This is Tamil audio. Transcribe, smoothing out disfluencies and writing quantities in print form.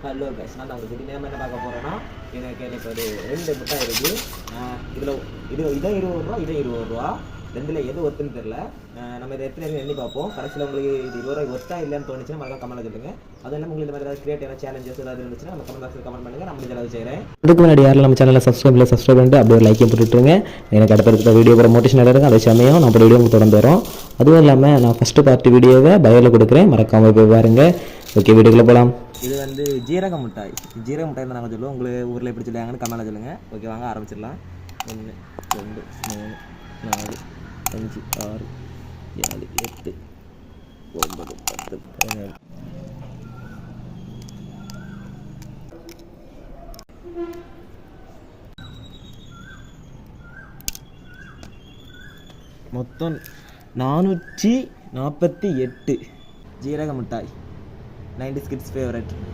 ஹலோ கைஸ், நான் உங்களுக்கு திடீர்னு என்ன பார்க்க போகிறேன்னா, எனக்கு ஒரு 2 மிட்டாய் இருக்குது. இதில் இதை 20 ரூபா, இதை 20 ரூபா. ரெண்டில் எது ஒத்துன்னு தெரில. நம்ம இதை எத்தனை எண்ணி பார்ப்போம். கடைசியில் உங்களுக்கு இது 20 ரூபாய் ஒத்தா இல்லைன்னு தோணுச்சுன்னா மறக்காம கமெண்ட் சொல்லுங்க. அதுவும் இல்லாமல் உங்களுக்கு இந்த மாதிரி ஏதாவது கிரியேட்டிவான சேலஞ்சஸ் ஏதாவது இருந்துச்சுன்னா நம்ம கமெண்ட் பாக்ஸில் கமெண்ட் பண்ணுங்கள். நான் முடிஞ்ச அளவு செய்கிறேன். அதுக்கு முன்னாடி யாரும் நம்ம சேனலில் சப்ஸ்கிரைப் பண்ணிட்டு அப்படியே ஒரு லைக்கையும் போட்டுவிட்டுருங்க. எனக்கு அடுத்த வீடியோ கூட மோட்டிவேஷன் இருக்கும். அதே சமயம் நம்ம வீடியோ தொடர்ந்து வரோம். அதுவும் இல்லாமல் நான் ஃபஸ்ட்டு பார்ட் வீடியோவை பயோவில் கொடுக்குறேன், மறக்காமல் போய் பாருங்கள். ஓகே, வீடியோக்குள்ளே போகலாம். இது வந்து ஜீரக மிட்டாய். ஜீரக மிட்டாய் தான் நாங்கள் சொல்லுவோம். உங்களுக்கு ஊரில் எப்படி சொல்லுவாங்கன்னு கமெண்ட்டில் சொல்லுங்கள். ஓகே, வாங்க ஆரம்பிச்சிடலாம். 1 2 3 4 5 6 7 8 9 10 17. மொத்தம் 448 ஜீரக மிட்டாய். 90s kids favourite.